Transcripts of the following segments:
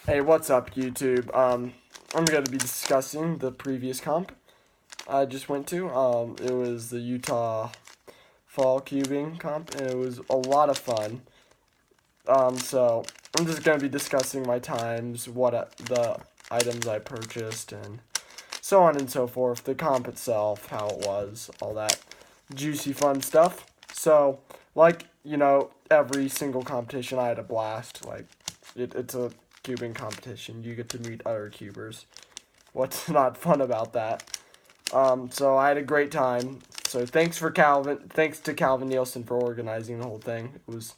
Hey, what's up, YouTube? I'm going to be discussing the previous comp I just went to. It was the Utah Fall Cubing comp, and it was a lot of fun. So I'm just going to be discussing my times, the items I purchased, and so on and so forth. The comp itself, how it was, all that juicy fun stuff. So, every single competition, I had a blast. It's a cubing competition. You get to meet other cubers. What's not fun about that? So I had a great time. So thanks to Calvin Nielsen for organizing the whole thing. It was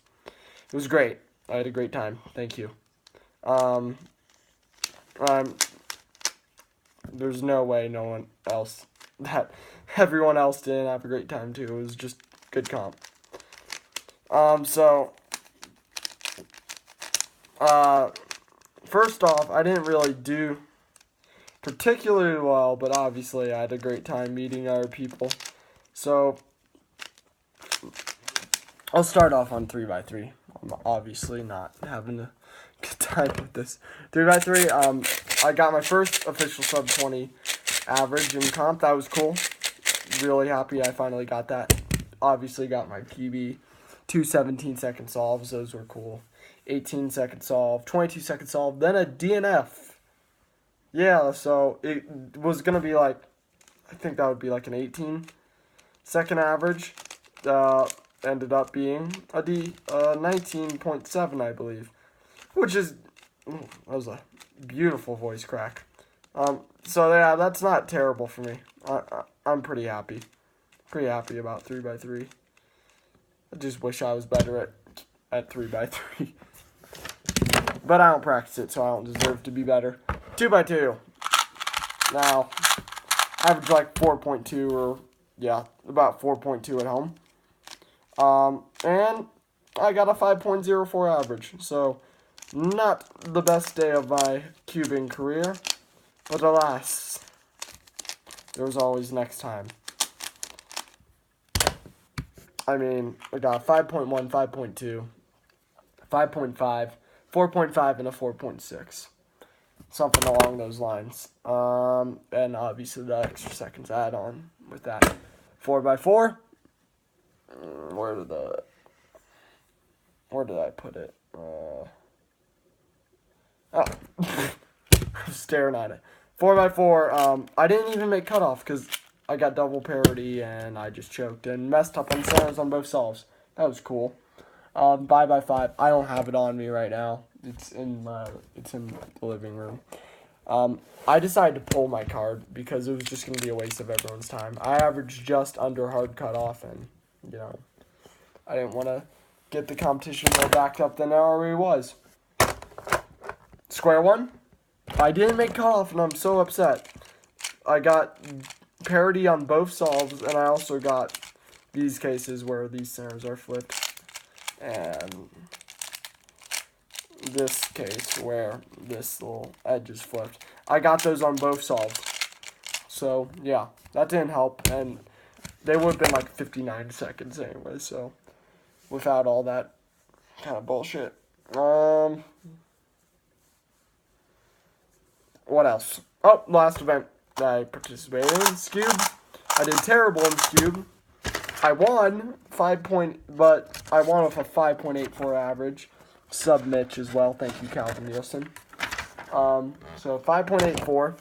great. I had a great time. Thank you. Um, um, there's no way no one else that everyone else didn't have a great time too. It was just good comp. So first off, I didn't really do particularly well, but obviously I had a great time meeting other people. So I'll start off on 3x3. I'm obviously not having a good time with this 3x3. I got my first official sub 20 average in comp. That was cool. Really happy I finally got that. Obviously got my PB. 2 17-second solves. Those were cool. 18-second solve. 22-second solve. Then a DNF. Yeah, so it was going to be I think that would be an 18-second average. Ended up being a 19.7, I believe. Which is, that was a beautiful voice crack. So yeah, that's not terrible for me. I'm pretty happy. Pretty happy about 3x3. I just wish I was better at 3x3. But I don't practice it, so I don't deserve to be better. 2x2. Now, I average 4.2 or, yeah, about 4.2 at home. And I got a 5.04 average. So, not the best day of my cubing career. But alas, there's always next time. I mean, I got 5.1, 5.2, 5.5, 4.5, and a 4.6. Something along those lines. And obviously the extra seconds add on with that. 4x4. Where did I put it? I was staring at it. 4x4. I didn't even make cutoff because I got double parity and I just choked and messed up on centers on both solves. That was cool. 5x5. I don't have it on me right now. It's in the living room. I decided to pull my card because it was just going to be a waste of everyone's time. I averaged just under hard cutoff, and I didn't want to get the competition more backed up than it already was. Square one. I didn't make cutoff, and I'm so upset. I got parity on both solves, and I also got these cases where these centers are flipped, and this case where this little edge is flipped. I got those on both solves. So, yeah, that didn't help, and they would have been 59 seconds anyway, so without all that kind of bullshit. What else? Oh, last event that I participated in, Scube. I did terrible in Scube. I won but I won with a 5.84 average. Sub Mitch as well. Thank you, Calvin Nielsen. So 5.84.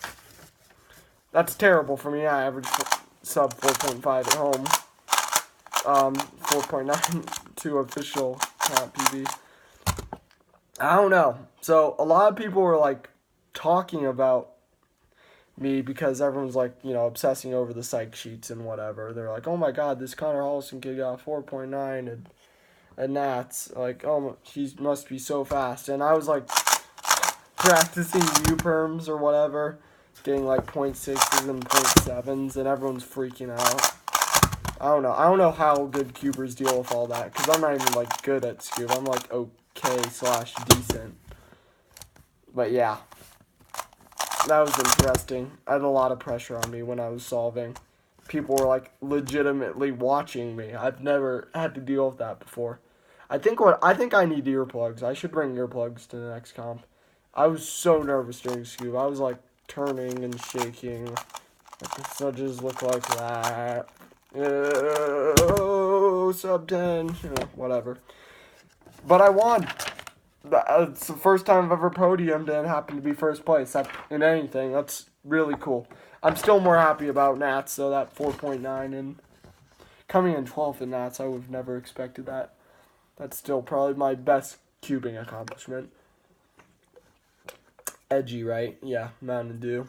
That's terrible for me. I averaged sub 4.5 at home. 4.92 official count PB. I don't know. So a lot of people were talking about me because everyone's obsessing over the psych sheets and whatever. They're like, oh my god, this Connor Holliston kid got 4.9 and that's oh, he must be so fast. And I was practicing U-perms or whatever, getting 0.6s and 0.7s, and everyone's freaking out. I don't know how good cubers deal with all that, because I'm not even good at Scube. I'm okay/decent. But yeah, that was interesting. I had a lot of pressure on me when I was solving. People were legitimately watching me. I've never had to deal with that before. I think I need earplugs. I should bring earplugs to the next comp. I was so nervous during Scoob. I was like turning and shaking. Like the judges look like that. Oh, sub 10. You know, whatever. But I won. It's the first time I've ever podiumed and happened to be first place in anything. That's really cool. I'm still more happy about Nats, so that 4.9 and coming in 12th in Nats, I would have never expected that. That's still probably my best cubing accomplishment. Edgy, right? Yeah, Mountain Dew.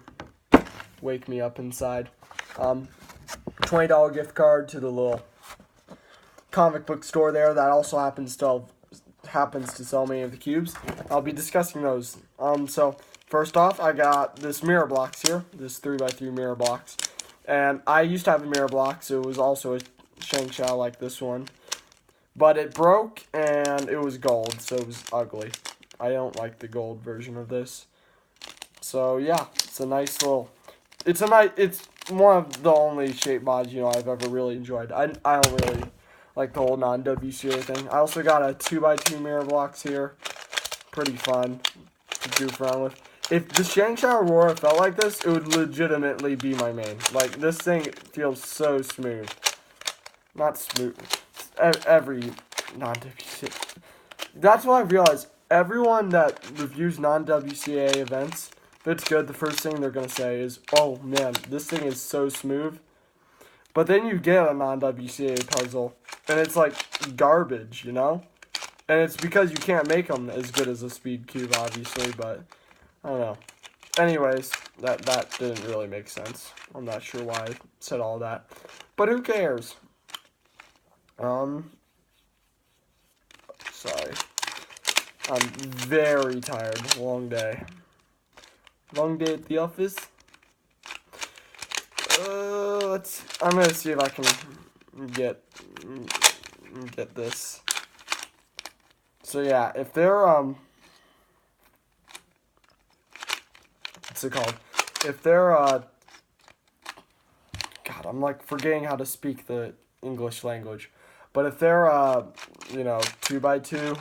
Wake me up inside. $20 gift card to the little comic book store there that also happens to sell many of the cubes. I'll be discussing those. So first off, I got this mirror blocks here, this 3x3 mirror blocks, and I used to have a mirror block, so it was also a ShengShou like this one, but it broke and it was gold, so it was ugly. I don't like the gold version of this. So yeah, it's a nice little. It's one of the only shape mods I've ever really enjoyed. I don't really like the whole non-WCA thing. I also got a 2x2 mirror blocks here. Pretty fun to goof around with. If the ShengShou Aurora felt like this, it would legitimately be my main. Like, this thing feels so smooth. Not smooth. Every non-WCA. That's what I realized. Everyone that reviews non-WCA events, if it's good, the first thing they're going to say is, oh man, this thing is so smooth. But then you get a non-WCA puzzle, and it's like garbage, And it's because you can't make them as good as a speed cube, obviously, but I don't know. Anyways, that didn't really make sense. I'm not sure why I said all that. But who cares? Sorry. I'm very tired. Long day. Long day at the office. I'm gonna see if I can get this. So yeah, if they're what's it called? If they're God, I'm like forgetting how to speak the English language. But if they're 2x2,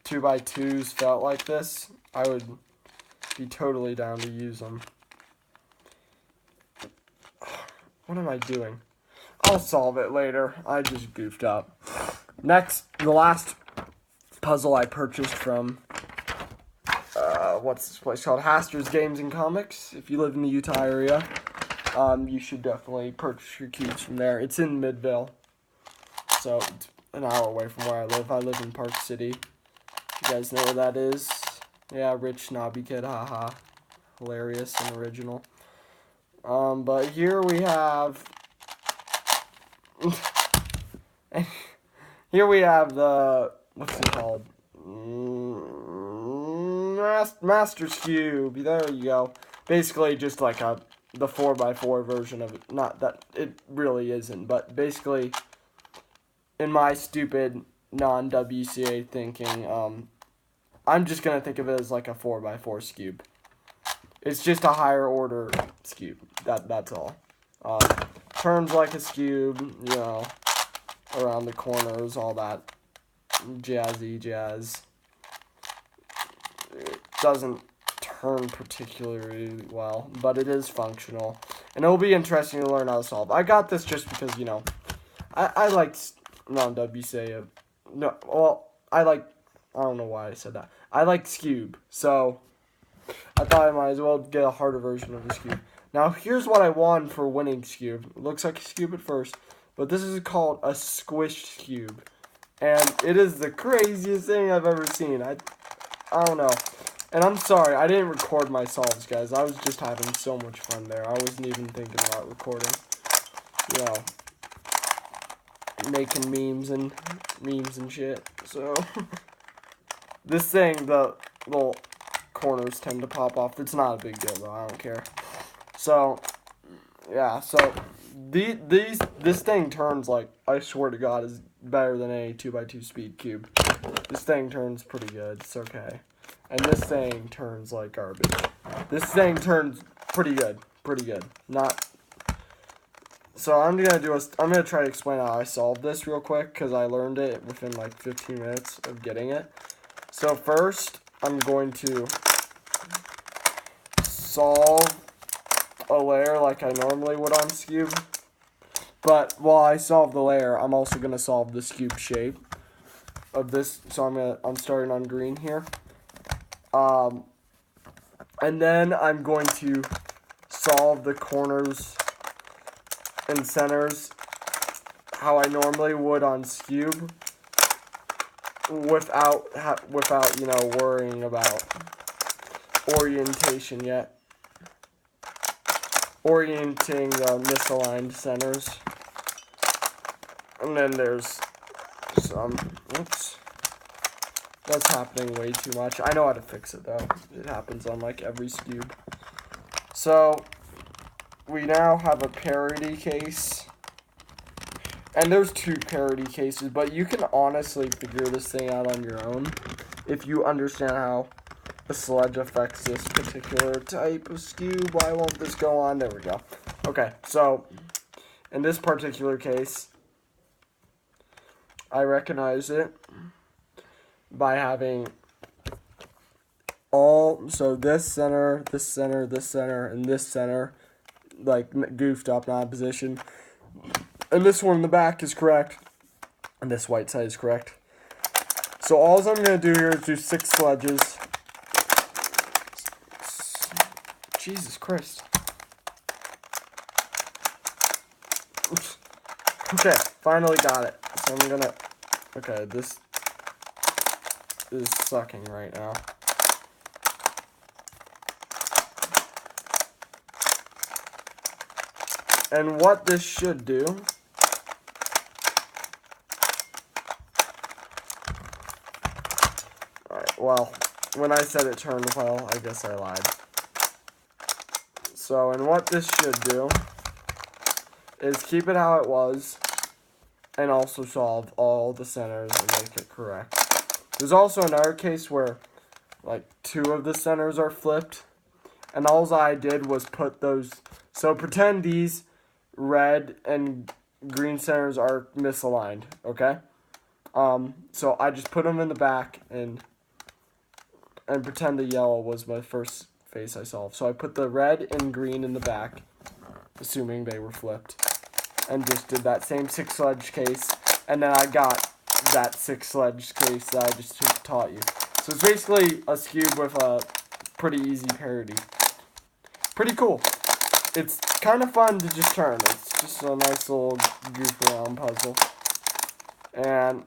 2x2s felt like this, I would be totally down to use them. What am I doing? I'll solve it later. I just goofed up. Next, the last puzzle I purchased from, what's this place called? Haster's Games and Comics. If you live in the Utah area, you should definitely purchase your cubes from there. It's in Midvale, so it's an hour away from where I live. I live in Park City. You guys know where that is? Yeah, rich snobby kid, haha. Hilarious and original. But here we have the, what's it called? Master's Cube. There you go. Basically just like the 4x4 version of it. Not that it really isn't, but basically in my stupid non-WCA thinking, I'm just going to think of it as like a 4x4 Scoob. It's just a higher order Scoob. That's all. Turns like a Scoob, around the corners, all that jazzy jazz. It doesn't turn particularly well, but it is functional. And it'll be interesting to learn how to solve. I got this just because, I like non-WCA. No, well, I don't know why I said that. I like Scoob, so I thought I might as well get a harder version of the Scoob. Now, here's what I won for winning Scoob. It looks like a Scoob at first, but this is called a squished Scoob. And it is the craziest thing I've ever seen. I don't know. And I'm sorry, I didn't record my solves, guys. I was just having so much fun there. I wasn't even thinking about recording. Making memes and shit. So, this thing, the little corners tend to pop off. It's not a big deal, though. I don't care. So, yeah. So, this thing turns like, I swear to God, is better than any 2x2 speed cube. This thing turns pretty good. It's okay. And this thing turns like garbage. This thing turns pretty good. Pretty good. Not. So I'm gonna try to explain how I solved this real quick because I learned it within like 15 minutes of getting it. So first, I'm going to solve a layer like I normally would on Scube. But while I solve the layer, I'm also going to solve the Scube shape of this. So I'm starting on green here. And then I'm going to solve the corners and centers how I normally would on Scube, without worrying about orientation yet. Orienting the misaligned centers. And then there's some, oops. That's happening way too much. I know how to fix it though. It happens on like every Scube. So we now have a parity case. And there's 2 parity cases, but you can honestly figure this thing out on your own if you understand how the sludge affects this particular type of Scube. Why won't this go on? There we go. Okay, so in this particular case, I recognize it by having so this center, this center, this center, and this center, like, goofed up, not in position. And this one in the back is correct, and this white side is correct. So all I'm going to do here is do 6 sledges. Jesus Christ. Oops. Okay, finally got it. So I'm gonna, okay, this is sucking right now. And what this should do alright, well, when I said it turned well, I guess I lied. So, and what this should do is keep it how it was and also solve all the centers and make it correct. There's also another case where like 2 of the centers are flipped, and all I did was put those, so pretend these red and green centers are misaligned, okay? So I just put them in the back and pretend the yellow was my first face I solved. So I put the red and green in the back, assuming they were flipped, and just did that same 6 sledge case, and then I got that 6 sledge case that I just taught you. So it's basically a Scube with a pretty easy parity. Pretty cool. It's kind of fun to just turn. It's just a nice little goof around puzzle. And